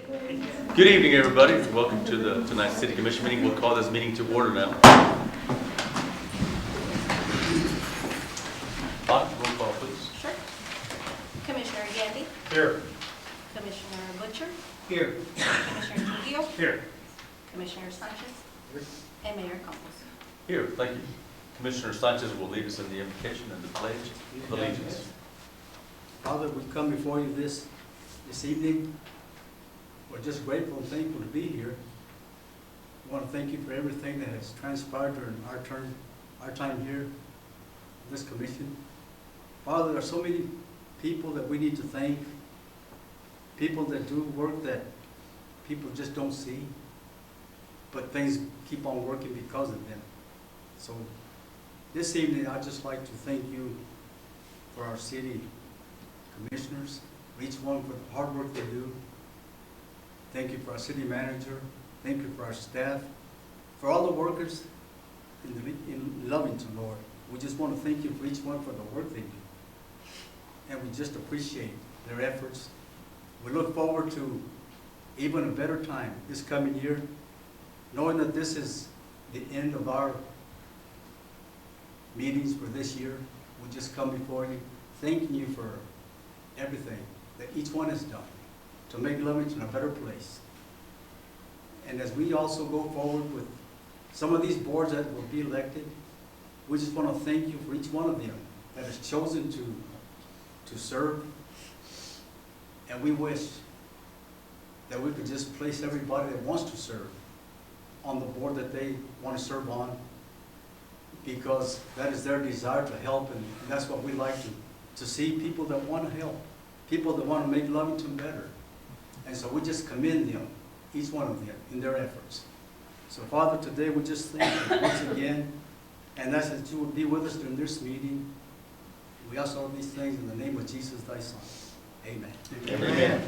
Good evening, everybody. Welcome to tonight's City Commission meeting. We'll call this meeting to order now. Roll call, please. Sure. Commissioner Gandy, Here. Commissioner Butcher, Here. Commissioner Trujillo, Here. Commissioner Sanchez, and Mayor Campos. Here, thank you. Commissioner Sanchez will lead us in the invocation and the pledge of allegiance. Father, we come before you this evening. We're just grateful and thankful to be here. We want to thank you for everything that has transpired during our time here, this commission. Father, there are so many people that we need to thank, people that do work that people just don't see, but things keep on working because of them. So this evening, I'd just like to thank you for our city commissioners, each one for the hard work they do. Thank you for our city manager. Thank you for our staff, for all the workers in Lovington, Lord. We just want to thank you for each one for the work they do. And we just appreciate their efforts. We look forward to even a better time this coming year, knowing that this is the end of our meetings for this year. We just come before you, thanking you for everything that each one has done to make Lovington a better place. And as we also go forward with some of these boards that will be elected, we just want to thank you for each one of them that has chosen to serve. And we wish that we could just place everybody that wants to serve on the board that they want to serve on, because that is their desire to help, and that's what we like to see, people that want to help, people that want to make Lovington better. And so we just commend them, each one of them, in their efforts. So Father, today we just thank you once again, and that's that you would be with us during this meeting. We ask all these things in the name of Jesus, thy Son. Amen. Amen.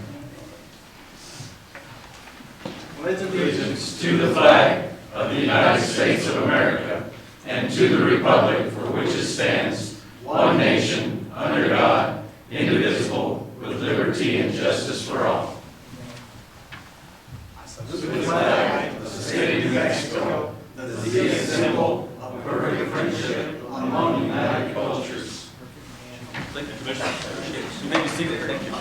Pledge allegiance to the flag of the United States of America and to the republic for which it stands, one nation, under God, indivisible, with liberty and justice for all. To the flag of the state of New Mexico, the symbol of perfect friendship among united cultures. Thank you, Commissioner. Appreciate it. You may be seated. Thank you.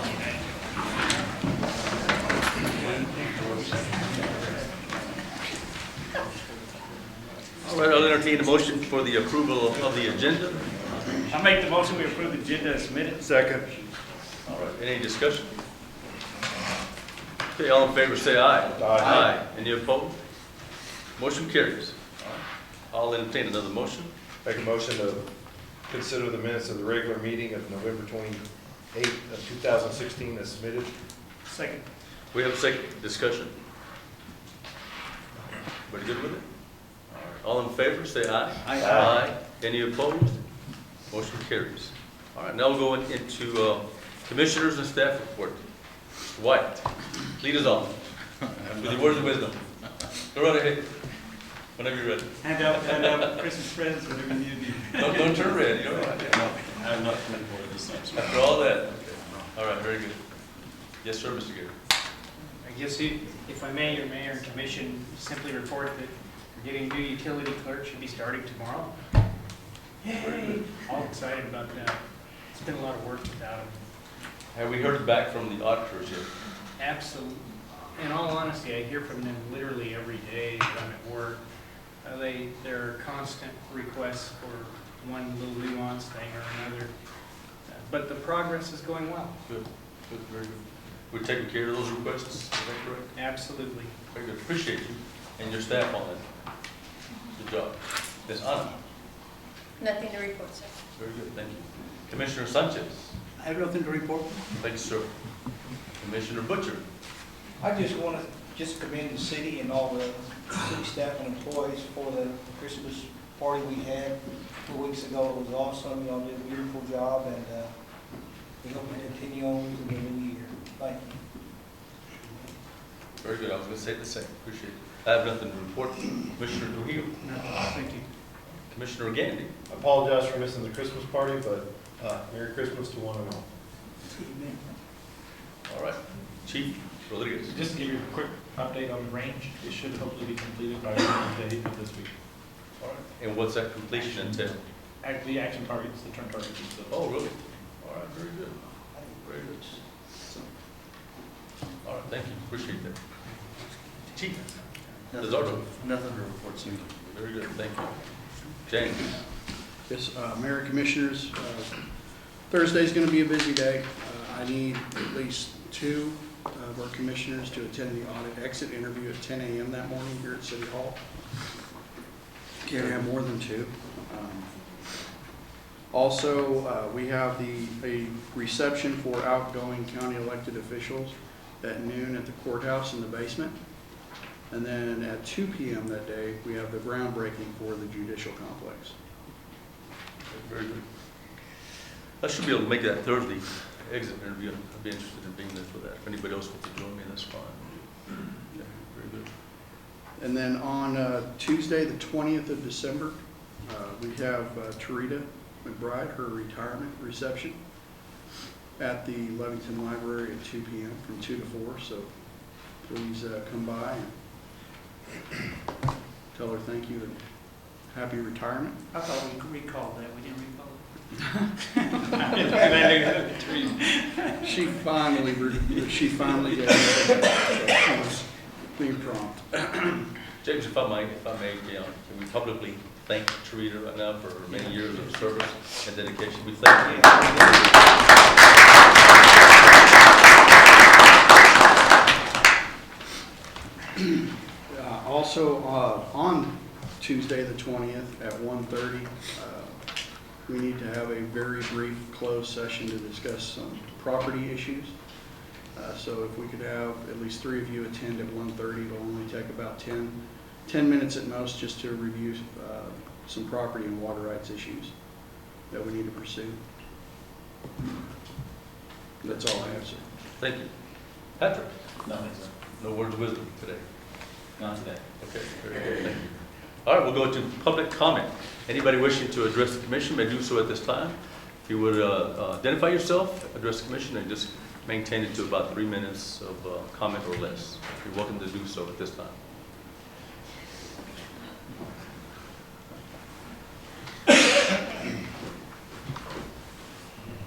All right, I'll entertain a motion for the approval of the agenda. I make the motion we approve the agenda as submitted. Second. All right, any discussion? Okay, all in favor say aye. Aye. Any opposed? Motion carries. I'll entertain another motion. Make a motion to consider the minutes of the regular meeting of November 28th of 2016 as submitted. Second. We have a second discussion. Everybody good with it? All in favor say aye. Aye. Any opposed? Motion carries. All right, now we'll go into commissioners and staff report. Mr. White, lead us on with your words of wisdom. Go right ahead, whenever you're ready. Hand out Christmas presents, whatever you need. Don't turn red, you're all right. I have not committed for this time, sir. After all that, okay. All right, very good. Yes, sir, Mr. Gary. I guess if I may, your mayor and commission simply report that we're getting a new utility clerk, should be starting tomorrow. Yay! All excited about that. It's been a lot of work without him. Have we heard back from the auditors yet? Absolutely. In all honesty, I hear from them literally every day that I'm at work. There are constant requests for one little nuance thing or another. But the progress is going well. Good, good, very good. We're taking care of those requests, is that correct? Absolutely. Very good, appreciate you and your staff on that. Good job. Ms. Anna, Nothing to report, sir. very good, thank you. Commissioner Sanchez, I have nothing to report. thank you, sir. Commissioner Butcher, I just want to commend the city and all the city staff and employees for the Christmas party we had 2 weeks ago. It was awesome. Y'all did a beautiful job, and we hope to continue on into the new year. Thank you. very good, I was going to say the same, appreciate it. I have nothing to report. Commissioner Trujillo, No, thank you. Commissioner Gandy, I apologize for missing the Christmas party, but Merry Christmas to one and all. Amen. all right. Chief, Rodriguez. Just to give you a quick update on the range, it should hopefully be completed by Wednesday of this week. All right. And what's that completion entail? The action targets, the turn targets and stuff. Oh, really? All right, very good. Very good. All right, thank you, appreciate that. Chief Lizardo. Nothing to report, sir. Very good, thank you. James. Yes, Mayor Commissioners, Thursday's going to be a busy day. I need at least 2 of our commissioners to attend the audit exit interview at 10 a.m. that morning here at City Hall. Can't have more than 2. Also, we have a reception for outgoing county elected officials at noon at the courthouse in the basement. And then at 2 p.m. that day, we have the groundbreaking for the judicial complex. Very good. I should be able to make that Thursday exit interview. I'd be interested in being there for that. If anybody else wants to join me, that's fine. Yeah, very good. And then on Tuesday, the 20th of December, we have Tarita McBride, her retirement reception at the Lovington Library at 2 p.m. from 2 to 4. So please come by and tell her thank you and happy retirement. I thought we recalled that, we didn't recall it. She finally did it. So she was being prompt. James, if I may, can we publicly thank Teresa right now for her many years of service and dedication? We thank you. Also, on Tuesday the 20th at 1:30, we need to have a very brief closed session to discuss some property issues. So if we could have at least 3 of you attend at 1:30, it'll only take about 10 minutes at most just to review some property and water rights issues that we need to pursue. That's all I have, sir. Thank you. Patrick, Nothing, sir. no words of wisdom today. Not today. Okay, very good, thank you. All right, we'll go to public comment. Anybody wishing to address the commission may do so at this time. If you would identify yourself, address the commission, and just maintain it to about 3 minutes of comment or less. You're welcome to do so at this time.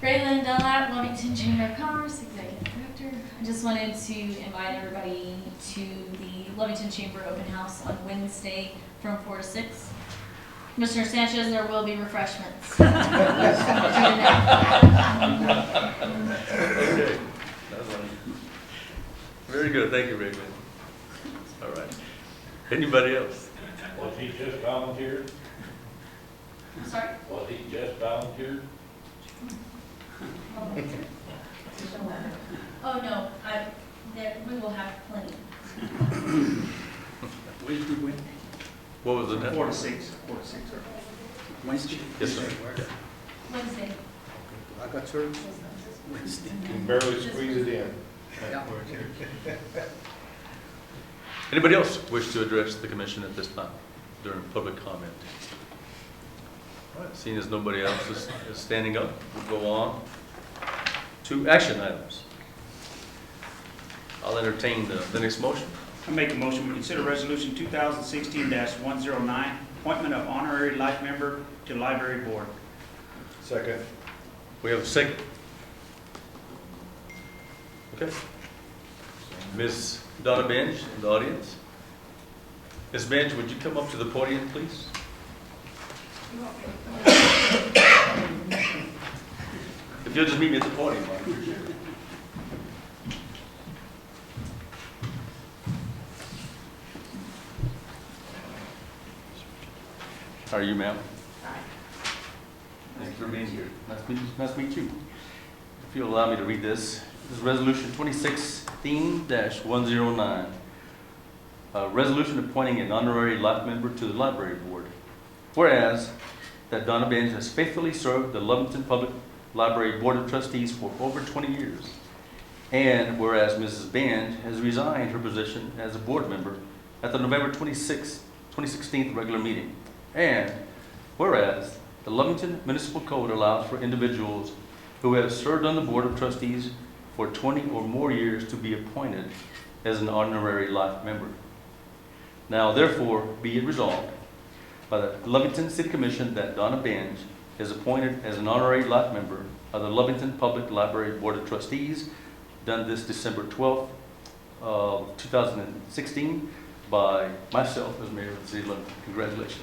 Braylon Dunlap, Lovington Chamber of Commerce, Executive Director. I just wanted to invite everybody to the Lovington Chamber Open House on Wednesday from 4 to 6. Commissioner Sanchez, there will be refreshments. Okay. Very good, thank you, Ray. All right. Anybody else? Was he just volunteered? I'm sorry? Was he just volunteered? Oh, no, we will have plenty. What was the net? 4 to 6. 4 to 6, sir. Wednesday? Yes, sir. Wednesday. I got church Wednesday. You can barely squeeze it in. Anybody else wish to address the commission at this time during public comment? All right, seeing as nobody else is standing up, we'll go on to action items. I'll entertain the next motion. I make a motion, we consider resolution 2016-109, appointment of honorary life member to library board. Second. We have a second. Okay. Ms. Donna Benj in the audience. Ms. Benj, would you come up to the podium, please? If you'll just meet me at the podium, I appreciate it. How are you, ma'am? Thanks for being here. Nice to meet you. If you'll allow me to read this. This is Resolution 2016-109. A resolution appointing an honorary life member to the library board. Whereas that Donna Benj has faithfully served the Lovington Public Library Board of Trustees for over 20 years. And whereas Mrs. Benj has resigned her position as a board member at the November 2016 regular meeting. And whereas the Lovington Municipal Code allows for individuals who have served on the Board of Trustees for 20 or more years to be appointed as an honorary life member. Now therefore be it resolved by the Lovington City Commission that Donna Benj is appointed as an honorary life member of the Lovington Public Library Board of Trustees, done this December 12th of 2016 by myself as mayor of the city of Lovington. Congratulations.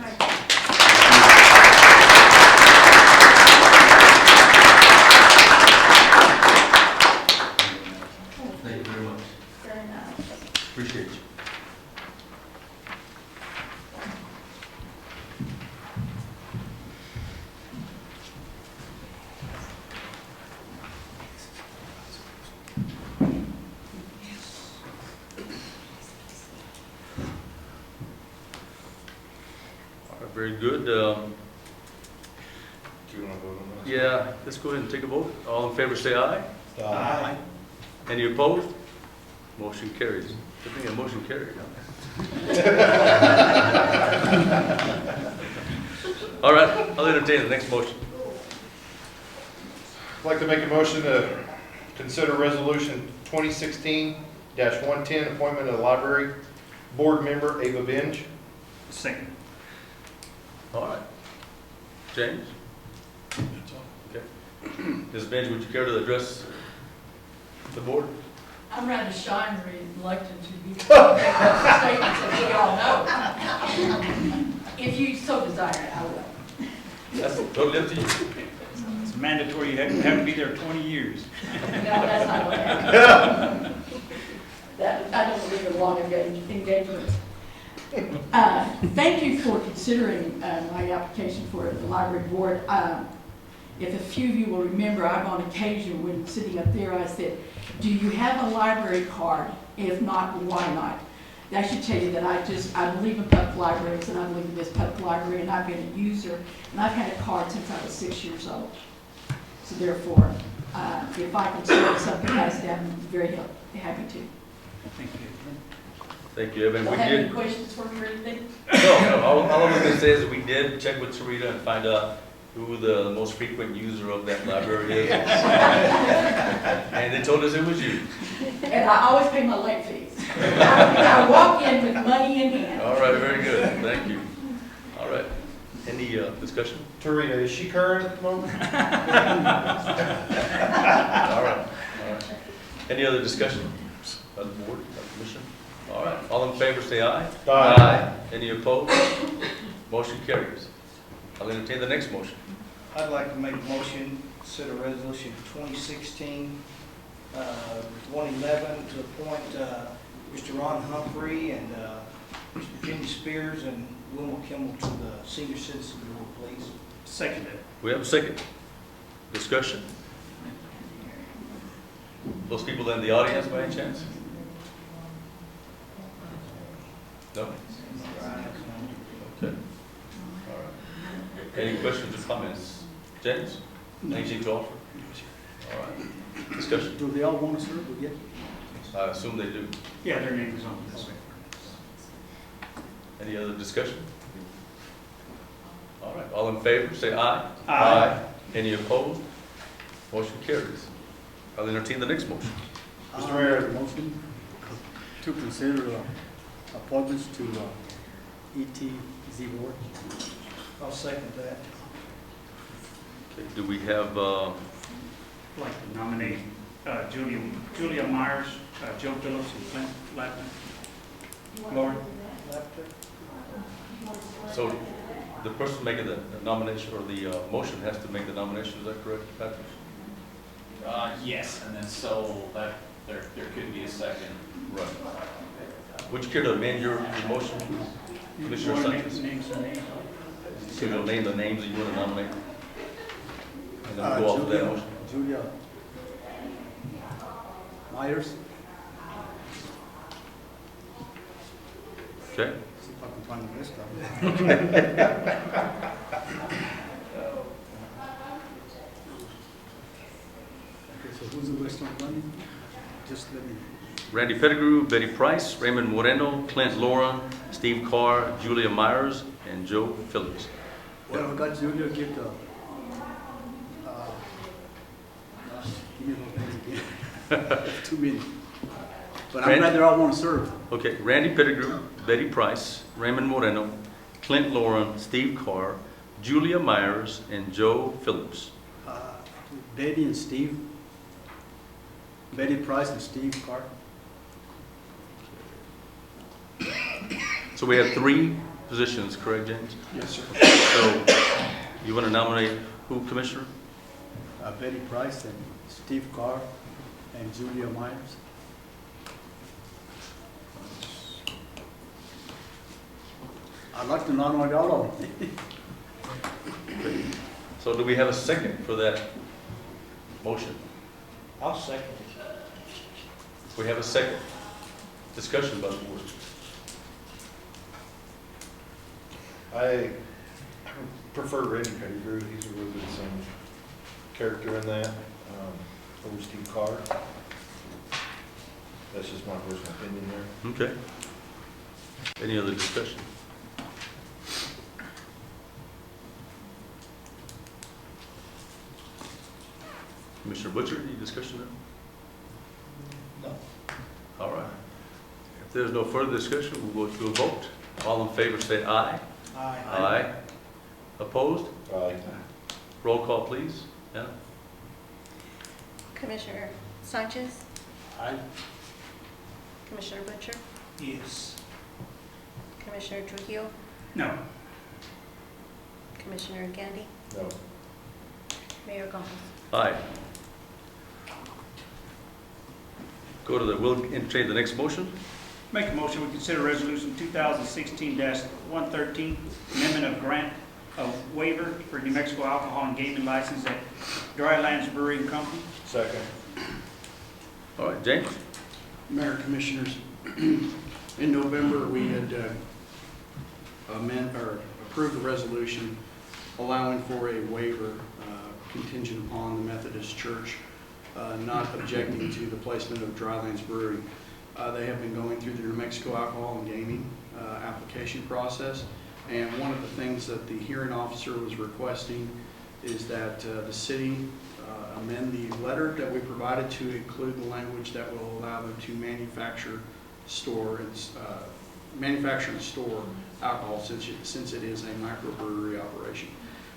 Thank you very much. Very nice. Appreciate you. All right, very good. Do you want to vote on this? Yeah, let's go ahead and take a vote. All in favor say aye. Aye. Any opposed? Motion carries. Good thing a motion carried. All right, I'll entertain the next motion. I'd like to make a motion to consider resolution 2016-110, appointment of the library board member Ava Benj. Second. All right. James? Okay. Ms. Benj, would you care to address the board? I'm rather shy and reluctant to be statements that we all know. If you so desire, I will. That's totally up to you. It's mandatory, you have to be there 20 years. No, that's not what happened. I don't believe in long engagements. Thank you for considering my application for the library board. If a few of you will remember, I've on occasion when sitting up there, I said, do you have a library card? If not, why not? I should tell you that I believe in public libraries, and I believe in this public library, and I've been a user, and I've had a card since I was 6 years old. So therefore, if I can serve some capacity, I'm very happy to. Thank you. Thank you, Evan. Don't We have any did. questions for me or anything? No, all I was going to say is that we did check with Sarita and find out who the most frequent user of that library is. And they told us it was you. And I always pay my late fees. I walk in with money in hand. All right, very good. Thank you. All right. Any discussion? Tarita, is she current at the moment? All right. All right. Any other discussion by the board, by the commission? All right. All in favor, say aye. Aye. Any opposed? Motion carries. I'll entertain the next motion. I'd like to make a motion, consider resolution 2016, 111 to appoint Mr. Ron Humphrey and Mr. Jimmy Spears and Wilma Kimmel to the Senior Citizen Board, please. Seconded. We have a second. Discussion? Those people in the audience by any chance? No? Okay. All right. Any questions or comments? James? Anything to offer? All right. Discussion? Do they all want to serve again? I assume they do. Yeah, their name is on this. Any other discussion? All right. All in favor, say aye. Aye. Any opposed? Motion carries. I'll entertain the next motion. Mr. Mayor. Motion to consider appointments to ETZ board. I'll second that. Okay. Do we have, I'd like to nominate Julia Myers, Joe Phillips, and Clint Lappin. Lauren? so the person making the nomination or the motion has to make the nomination, is that correct, Patrick? Yes, and then so that there could be a second. Right. Would you care to amend your motion, Commissioner Sanchez? So you'll name the names that you want to nominate? And then we'll go off of that motion. Julia Myers. Okay. See if I can find the list of them. Okay, so who's the list on running? Just let me. Randy Pettigrew, Betty Price, Raymond Moreno, Clint Lauren, Steve Carr, Julia Myers, and Joe Phillips. Well, I got Julia give the, give me those names again. Too many. But I'm glad they all want to serve. Okay, Randy Pettigrew, Betty Price, Raymond Moreno, Clint Lauren, Steve Carr, Julia Myers, and Joe Phillips. Betty and Steve. Betty Price and Steve Carr. So we have 3 positions, correct, James? Yes, sir. So you want to nominate who, Commissioner? Betty Price and Steve Carr and Julia Myers. I'd like to nominate all of them. So do we have a second for that motion? I'll second it. We have a second. Discussion by the board. I prefer Randy Pettigrew. He's a really good character in that. Over Steve Carr. That's just my personal opinion there. Okay. Any other discussion? Commissioner Butcher, any discussion there? No. All right. If there's no further discussion, we'll go to a vote. All in favor say aye. Aye. Aye. Opposed? Aye. Roll call, please. Anna? Commissioner Sanchez, Aye. Commissioner Butcher, Yes. Commissioner Trujillo, No. Commissioner Gandy, No. Mayor Gomez. Aye. We'll entertain the next motion. Make a motion, we consider resolution 2016-113, amendment of grant of waiver for New Mexico alcohol and gaming license at Drylands Brewing Company. Second. All right, James? Mayor, Commissioners, in November, we had approved a resolution allowing for a waiver contingent upon the Methodist Church not objecting to the placement of Drylands Brewing. They have been going through the New Mexico alcohol and gaming application process, and one of the things that the hearing officer was requesting is that the city amend the letter that we provided to include the language that will allow them to manufacture and store alcohol, since it is a microbrewery operation.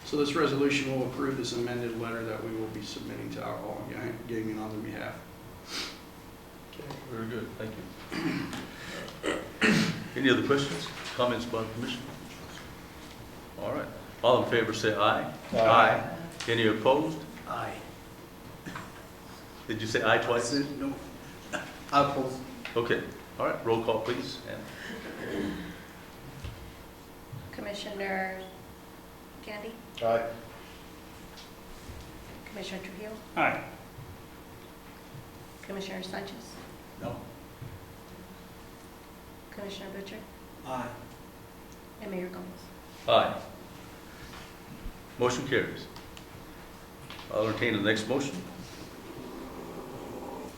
So this resolution will approve this amended letter that we will be submitting to alcohol and gaming on their behalf. Okay, very good, thank you. Any other questions, comments by the commission? All right, all in favor say aye. Aye. Any opposed? Aye. Did you say aye twice? No. I oppose. Okay, all right, roll call please. And Commissioner Gandy, Aye. Commissioner Trujillo, Aye. Commissioner Sanchez, No. Commissioner Butcher, Aye. and Mayor Gomez. aye. Motion carries. I'll entertain the next motion.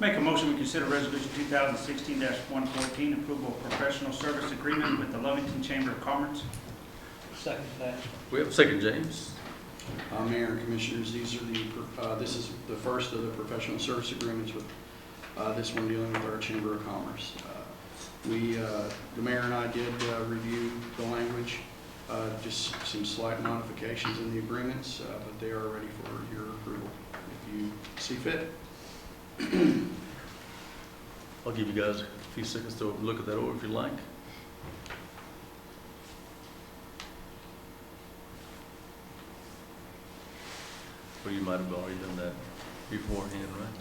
Make a motion, we consider resolution 2016-114, approval of professional service agreement with the Lovington Chamber of Commerce. Second that. We have a second, James. Mayor and Commissioners, these are this is the first of the professional service agreements with this one dealing with our Chamber of Commerce. The mayor and I did review the language, just some slight modifications in the agreements, but they are ready for your approval if you see fit. I'll give you guys a few seconds to look at that over if you like. Or you might have already done that beforehand, right?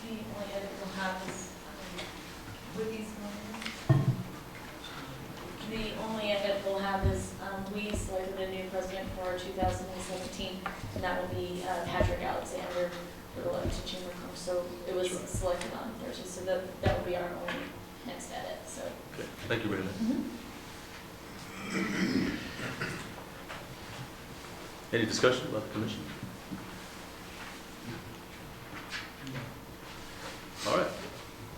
The only edit we'll have is, with these ones, the only edit we'll have is, we selected a new president for 2017, and that will be Patrick Alexander for the Lovington Chamber of Commerce. So it was selected on Thursday, so that will be our only next edit, so. Okay, thank you, Raylan. Any discussion about the commission? All right.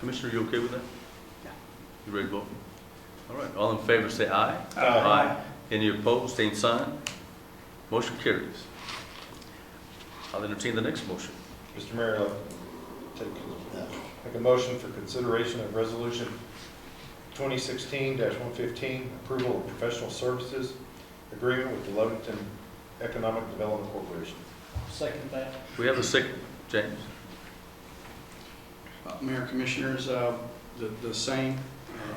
Commissioner, you okay with that? Yeah. You ready to vote? All right, all in favor say aye. Aye. Any opposed, same sign. Motion carries. I'll entertain the next motion. Mr. Mayor, I'll make a motion for consideration of resolution 2016-115, approval of professional services agreement with the Lovington Economic Development Corporation. Second that. We have a second. James? Mayor, Commissioners, the same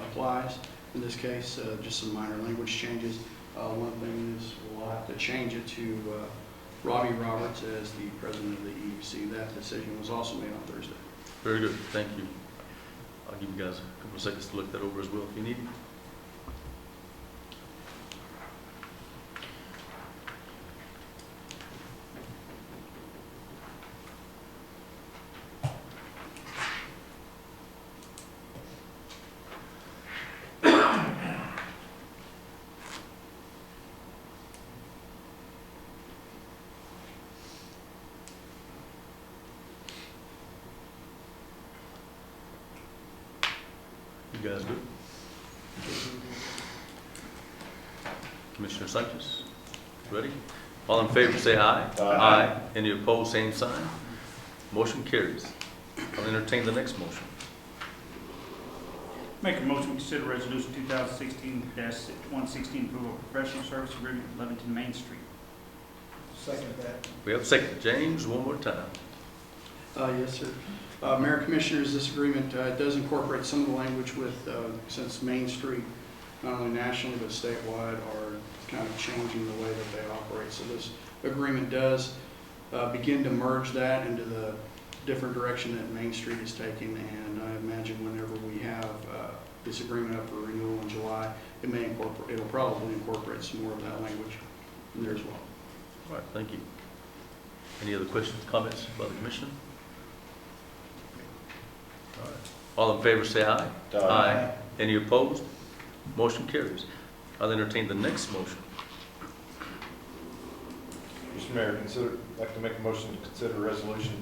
applies. In this case, just some minor language changes. One thing is we'll have to change it to Robbie Roberts as the president of the EUC. That decision was also made on Thursday. Very good, thank you. I'll give you guys a couple of seconds to look that over as well if you need. You guys good? Commissioner Sanchez, ready? All in favor say aye. Aye. Any opposed, same sign. Motion carries. I'll entertain the next motion. Make a motion to consider resolution 2016-116, approval of professional service agreement with Lovington Main Street. Second that. We have a second. James, one more time. Yes, sir. Mayor, Commissioners, this agreement does incorporate some of the language with, since Main Street, not only nationally but statewide, are kind of changing the way that they operate. So this agreement does begin to merge that into the different direction that Main Street is taking. And I imagine whenever we have this agreement up for renewal in July, it'll probably incorporate some more of that language in there as well. All right, thank you. Any other questions, comments by the commission? All right. All in favor say aye. Aye. Any opposed? Motion carries. I'll entertain the next motion. Mr. Mayor, I'd like to make a motion to consider resolution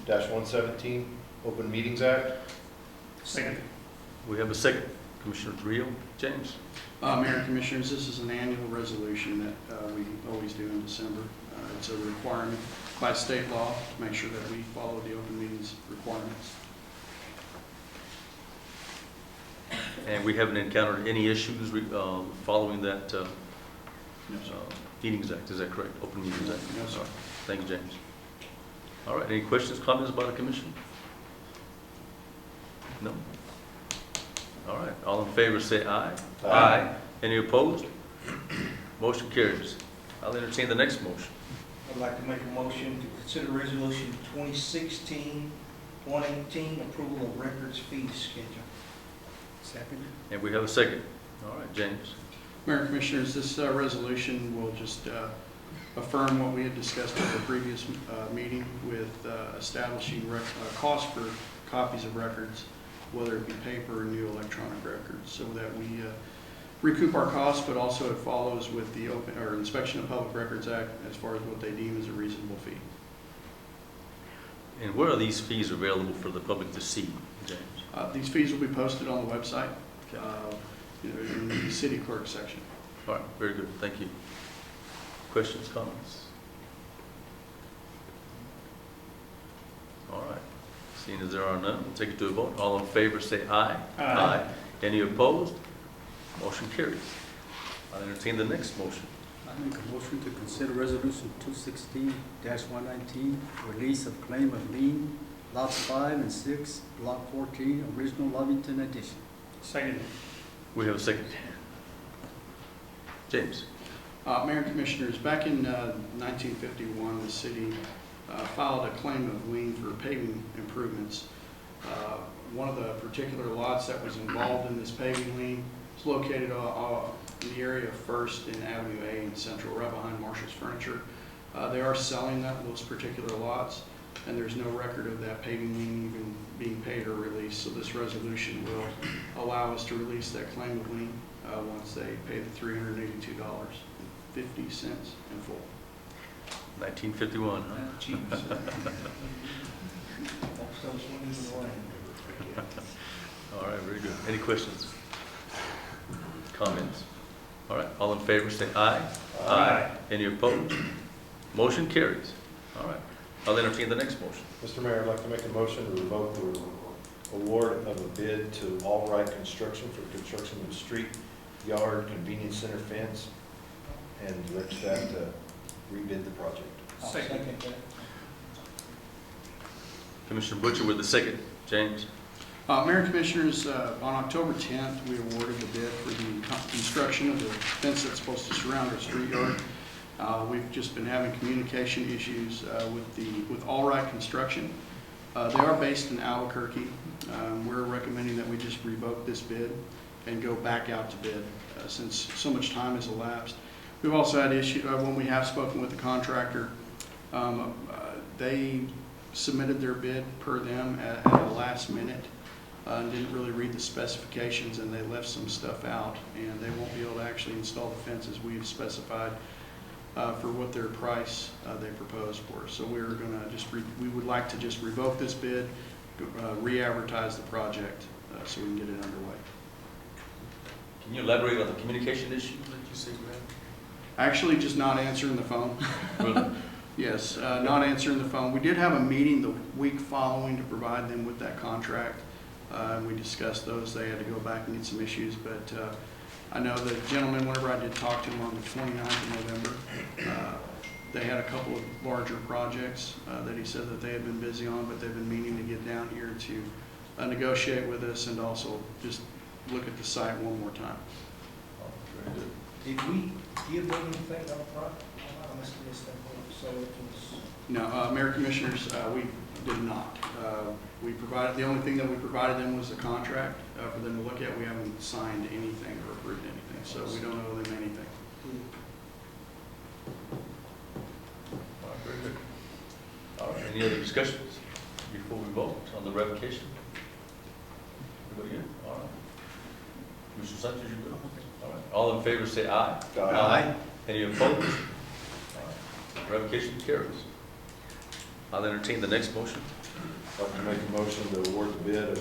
2016-117, Open Meetings Act. Second. We have a second. Commissioner Trujillo. James? Mayor and Commissioners, this is an annual resolution that we always do in December. It's a requirement by state law to make sure that we follow the open meetings requirements. And we haven't encountered any issues following that No, sir. Meetings Act, is that correct? Open Meetings Act? No, sir. All right. Thank you, James. All right, any questions, comments by the commission? No? All right, all in favor say aye. Aye. Any opposed? Motion carries. I'll entertain the next motion. I'd like to make a motion to consider resolution 2016-118, approval of records fee schedule. Second. And we have a second. All right, James. Mayor and Commissioners, this resolution will just affirm what we had discussed at the previous meeting with establishing cost for copies of records, whether it be paper or new electronic records, so that we recoup our costs, but also it follows with the Inspection of Public Records Act as far as what they deem as a reasonable fee. And where are these fees available for the public to see, James? These fees will be posted on the website, Okay. in the city clerk section. All right, very good, thank you. Questions, comments? All right, seeing as there are none, we'll take it to a vote. All in favor say aye. Aye. Any opposed? Motion carries. I'll entertain the next motion. I make a motion to consider resolution 216-119, release of claim of lien, lots 5 and 6, block 14, original Lovington edition. Second. We have a second. James? Mayor and Commissioners, back in 1951, the city filed a claim of lien for paving improvements. One of the particular lots that was involved in this paving lien is located in the area of First and Avenue A in Central, right behind Marshall's Furniture. They are selling those particular lots, and there's no record of that paving lien even being paid or released. So this resolution will allow us to release that claim of lien once they pay the $382.50 in full. 1951, huh? All right, very good. Any questions? comments? All right, all in favor, say aye. Aye. Any opposed? Motion carries. All right, I'll entertain the next motion. Mr. Mayor, I'd like to make a motion to revoke the award of a bid to All Right Construction for construction of street, yard, convenience center fence, and direct staff to rebid the project. I'll Second. second that. Commissioner Butcher with the second. James? Mayor and Commissioners, on October 10th, we awarded the bid for the construction of the fence that's supposed to surround our street yard. We've just been having communication issues with All Right Construction. They are based in Albuquerque. We're recommending that we just revoke this bid and go back out to bid since so much time has elapsed. We've also had issue when we have spoken with the contractor. They submitted their bid per them at the last minute. Didn't really read the specifications, and they left some stuff out, and they won't be able to actually install the fences we've specified for what their price they proposed for. So we're going to we would like to just revoke this bid, re-advertise the project so we can get it underway. Can you elaborate on the communication issue that you say you had? Actually, just not answering the phone. Really? Yes, not answering the phone. We did have a meeting the week following to provide them with that contract. We discussed those. They had to go back and get some issues, but I know the gentleman, whenever I did talk to him on the 29th of November, they had a couple of larger projects that he said that they had been busy on, but they've been meaning to get down here to negotiate with us and also just look at the site one more time. Oh, very good. Did we give them anything on the project? I must have missed that one, so it was. No, Mayor Commissioners, we did not. We provided, the only thing that we provided them was the contract for them to look at. We haven't signed anything or approved anything, so we don't owe them anything. All right, very good. All right, any other discussions before we vote on the revocation? Everybody good? All right. Commissioner Sanchez, you good? All right. All in favor say aye. Aye. Any opposed? All right. Revocation carries. I'll entertain the next motion. I'd like to make a motion to award the bid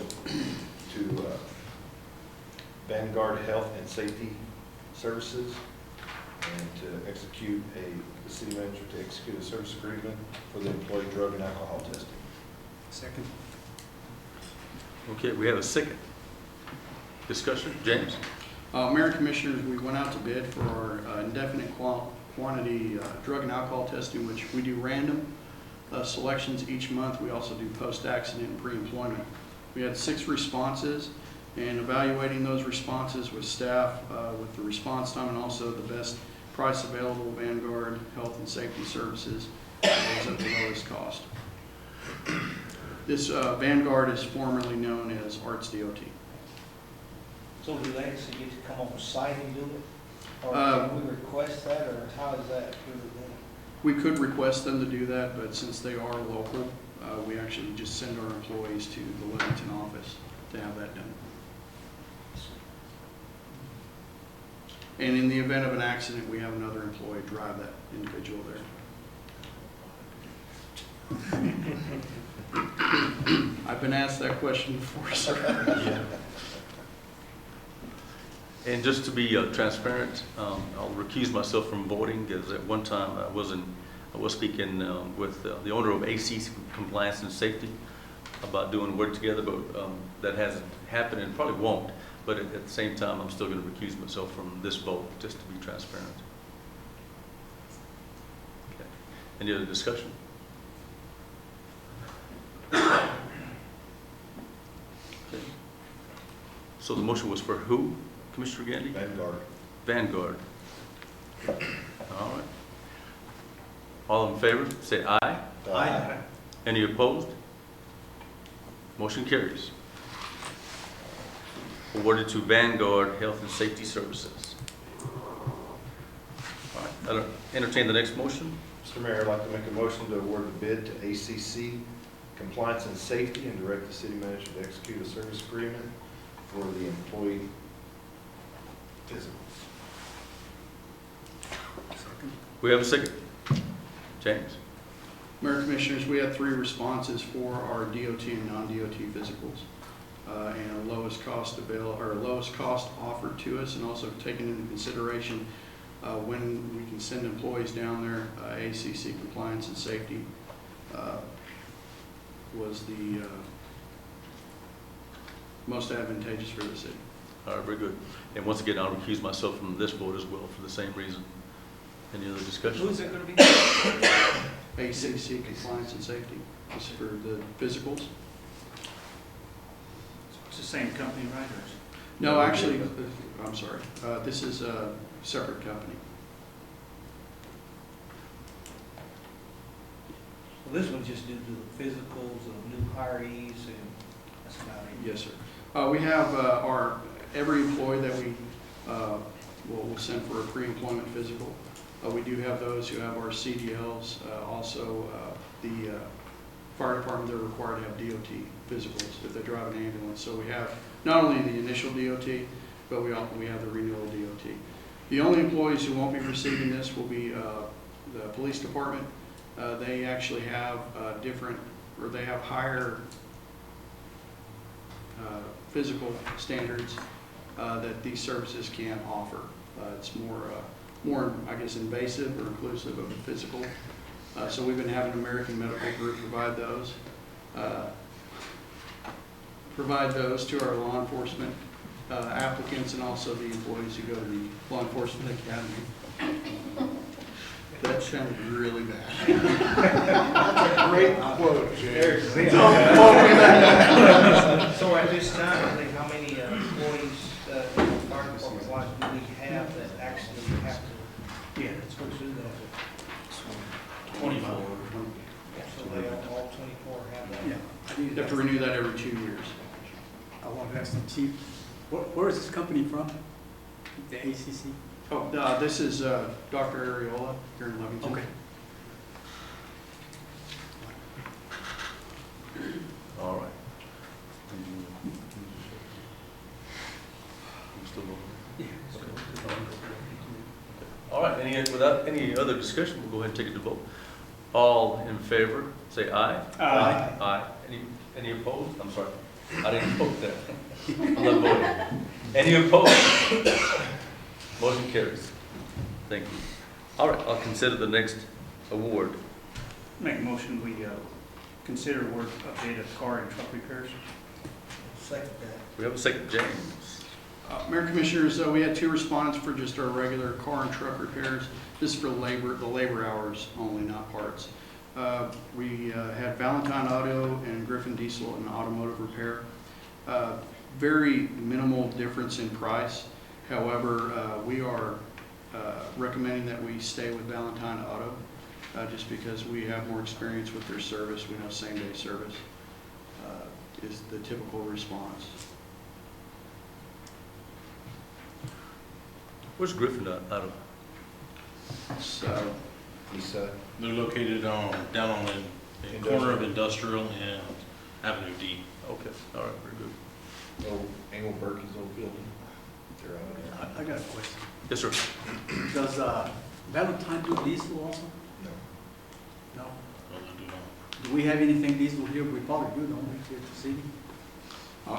to Vanguard Health and Safety Services and to execute the city manager to execute a service agreement for the employee drug and alcohol testing. Second. Okay, we have a second. Discussion, James? Mayor and Commissioners, we went out to bid for our indefinite quantity drug and alcohol testing, which we do random selections each month. We also do post-accident and pre-employment. We had 6 responses, and evaluating those responses with staff with the response time and also the best price available, Vanguard Health and Safety Services was at the lowest cost. This Vanguard is formerly known as ARTS DOT. So do they actually get to come on site and do it? Or Uh, can we request that, or how is that really done? We could request them to do that, but since they are local, we actually just send our employees to the Lovington office to have that done. And in the event of an accident, we have another employee drive that individual there. I've been asked that question before, sir. And just to be transparent, I'll recuse myself from voting because at one time I was speaking with the owner of AC Compliance and Safety about doing work together, but that hasn't happened and probably won't. But at the same time, I'm still going to recuse myself from this vote just to be transparent. Okay. Any other discussion? Okay. So the motion was for who? Commissioner Gandy? Vanguard. Vanguard. All right. All in favor, say aye. Aye. Any opposed? Motion carries. Awarded to Vanguard Health and Safety Services. All right, I'll entertain the next motion. Mr. Mayor, I'd like to make a motion to award the bid to ACC Compliance and Safety and direct the city manager to execute a service agreement for the employee physicals. We have a second. James? Mayor Commissioners, we had 3 responses for our DOT and non-DOT physicals. and a lowest cost offered to us, and also taking into consideration when we can send employees down there, ACC compliance and safety was the most advantageous for the city. All right, very good. And once again, I'll recuse myself from this vote as well for the same reason. Any other discussion? Who's it gonna be? ACC compliance and safety is for the physicals. It's the same company, right? Or is it- No, actually, I'm sorry, this is a separate company. Well, this one just did the physicals of new hirees and that's about it. Yes, sir. We have every employee that we will send for a pre-employment physical. We do have those who have our CDLs. Also, the fire department, they're required to have DOT physicals if they drive an ambulance. So we have not only the initial DOT, but we have the renewal DOT. The only employees who won't be receiving this will be the police department. They actually have they have higher physical standards that these services can't offer. It's more, I guess, invasive or inclusive of a physical. So we've been having American Medical Group provide those to our law enforcement applicants and also the employees who go to the law enforcement academy. That sounded really bad. That's a great quote, Jay. So at this time, I think how many employees, fire department wise, do we have that actually have to, Yeah, it's supposed to do that. 24. so they all 24 have that? Yeah. You have to renew that every 2 years. I want to ask the chief, where is this company from? The ACC? Oh, this is Dr. Ariola here in Lovington. Okay. All right. You still voting? Yeah. All right, without any other discussion, we'll go ahead and take it to vote. All in favor, say aye. Aye. Aye. Any opposed? I'm sorry, I didn't vote that. I'm not voting. Any opposed? Motion carries. Thank you. All right, I'll consider the next award. Make a motion, we consider award a bid of car and truck repairs. Second that. We have a second, James. Mayor Commissioners, we had 2 respondents for just our regular car and truck repairs. This is for the labor hours only, not parts. We had Valentine Auto and Griffin Diesel in automotive repair. Very minimal difference in price. However, we are recommending that we stay with Valentine Auto just because we have more experience with their service. We know same-day service is the typical response. Where's Griffin out of? So, They're located down on the corner of Industrial and Avenue D. Okay, all right, very good. Oh, Engelberg's old building. They're out there. I got a question. Yes, sir. Does Valentine do diesel also? No. No. No, they do not. Do we have anything diesel here? We probably do, don't we, here at the city?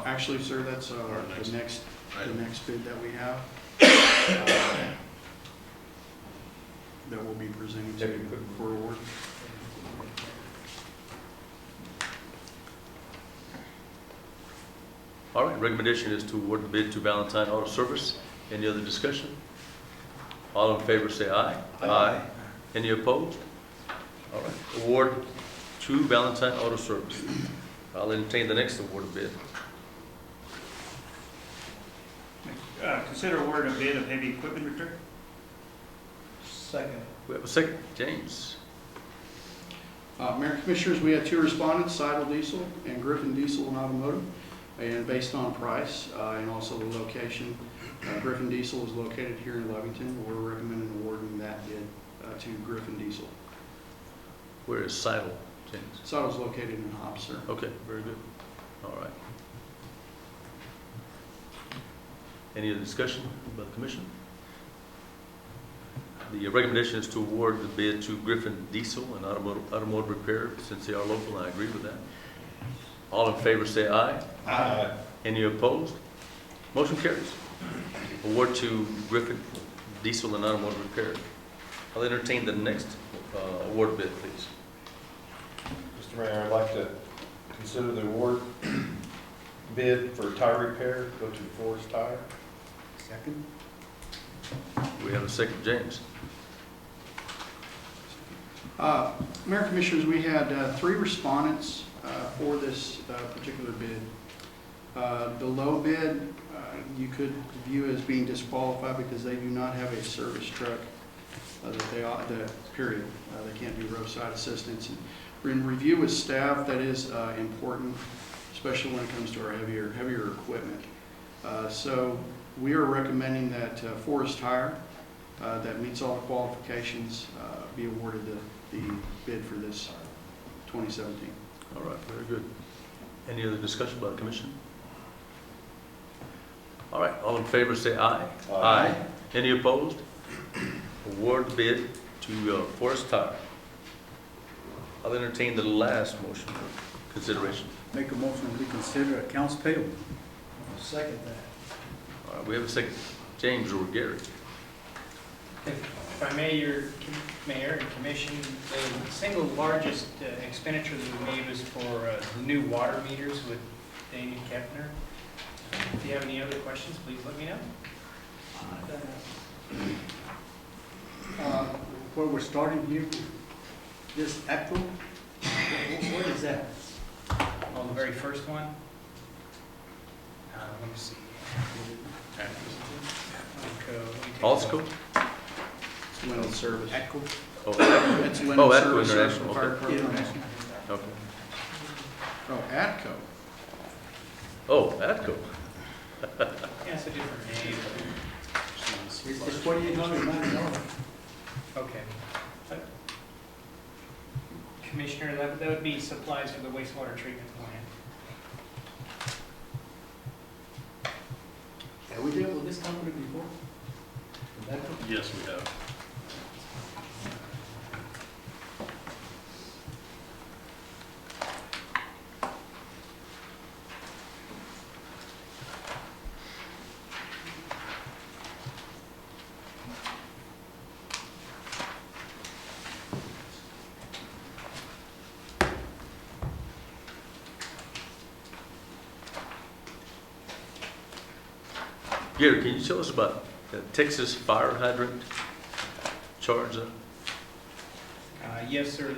actually, sir, that's Our the next bid that we have. That we'll be presenting to you for award. All right, recommendation is to award the bid to Valentine Auto Service. Any other discussion? All in favor say aye. Aye. Any opposed? All right, award to Valentine Auto Service. I'll entertain the next award of bid. Consider award a bid of heavy equipment repair. Second. We have a second, James. Mayor and Commissioners, we had 2 respondents, Seidel Diesel and Griffin Diesel and Automotive. And based on price and also the location, Griffin Diesel is located here in Lovington. We're recommending awarding that bid to Griffin Diesel. Where is Seidel, James? Seidel's located in Hobbs, sir. Okay, very good. All right. Any other discussion by the commission? The recommendation is to award the bid to Griffin Diesel and automotive repair, since they are local, and I agree with that. All in favor say aye. Aye. Any opposed? Motion carries. Award to Griffin Diesel and Automotive Repair. I'll entertain the next award bid, please. Mr. Mayor, I'd like to consider the award bid for tire repair, go to Forest Tire. Second? We have a second, James. Mayor and Commissioners, we had 3 respondents for this particular bid. The low bid, you could view as being disqualified because they do not have a service truck period. They can't do roadside assistance. And in review with staff, that is important, especially when it comes to our heavier equipment. So we are recommending that Forest Tire, that meets all the qualifications, be awarded the bid for this 2017. All right, very good. Any other discussion by the commission? All right, all in favor say aye. Aye. Any opposed? Award bid to Forest Tire. I'll entertain the last motion for consideration. Make a motion to reconsider accounts payable. Second that. All right, we have a second. James or Gary? If I may, your Mayor and Commission, the single largest expenditure that we made was for the new water meters with Damien Kepner. If you have any other questions, please let me know. Where we're starting here, this April, what is that? Oh, the very first one? Let me see. Allsco? It's Windows Service. ATCO? Oh, It's oh, Windows ATCO Service International, Fire okay. Department. Okay. Oh, ATCO. Oh, ATCO. Yeah, it's a different name. It's $2,890. Okay. Commissioner, that would be supplies for the wastewater treatment plant. Have we dealt with this company before? Is that the- Yes, we have. Gary, can you tell us about the Texas fire hydrant charge? Yes, sir.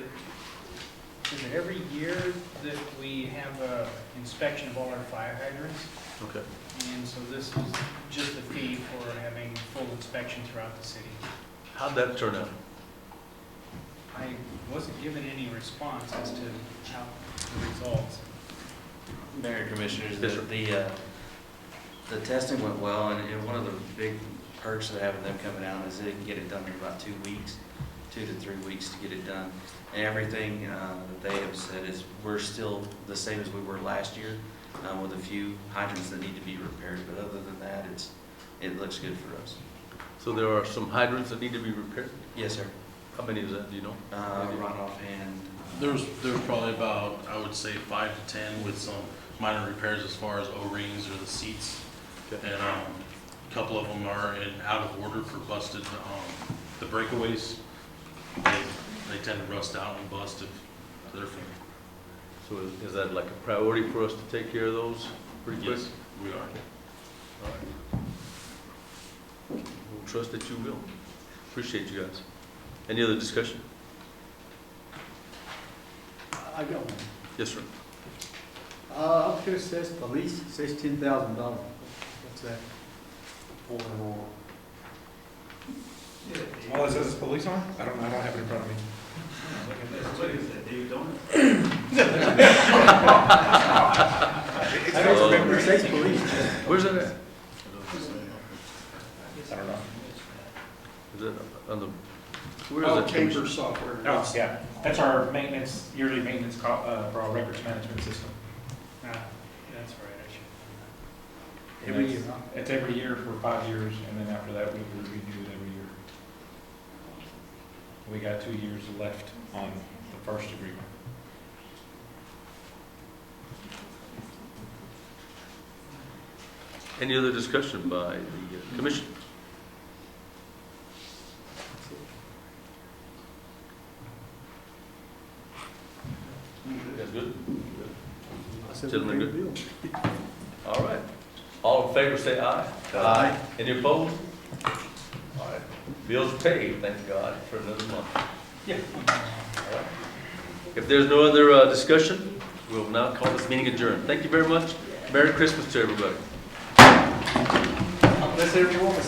Is it every year that we have an inspection of all our fire hydrants? Okay. And so this is just a fee for having full inspection throughout the city. How'd that turn out? I wasn't given any response as to how the results. Mayor and Commissioners, Yes, sir. the testing went well, and one of the big perks of having them coming out is they can get it done in about 2 weeks, 2 to 3 weeks to get it done. And everything that they have said is we're still the same as we were last year, with a few hydrants that need to be repaired. But other than that, it looks good for us. So there are some hydrants that need to be repaired? Yes, sir. How many is that, do you know? Right offhand. There's probably about, I would say, 5 to 10 with some minor repairs as far as O-rings or the seats. Okay. And a couple of them are out of order for busted, the breakaways. They tend to rust out and bust if they're from. So is that like a priority for us to take care of those pretty quick? Yes, we are. All right. We'll trust that you will. Appreciate you guys. Any other discussion? I got one. Yes, sir. Up here says police, says $10,000. What's that? All it says is police on? I don't have it in front of me. What is that, Dave Donut? I don't remember. It says police. Where's that at? I don't know. Is that on the, where is Oh, that? Camper Commissioner? software. Oh, yeah, that's our maintenance, yearly maintenance for our records management system. That's right, I should. Every year, huh? It's every year for 5 years, and then after that, we renew it every year. We got 2 years left on the first agreement. Any other discussion by the commission? You guys good? I said, Gentlemen, we good? pay the bill. All right. All in favor, say aye. Aye. Any opposed? All right. Bills paid, thank God, for another month. Yeah. All right. If there's no other discussion, we'll now call this meeting adjourned. Thank you very much. Merry Christmas to everybody. Bless everyone.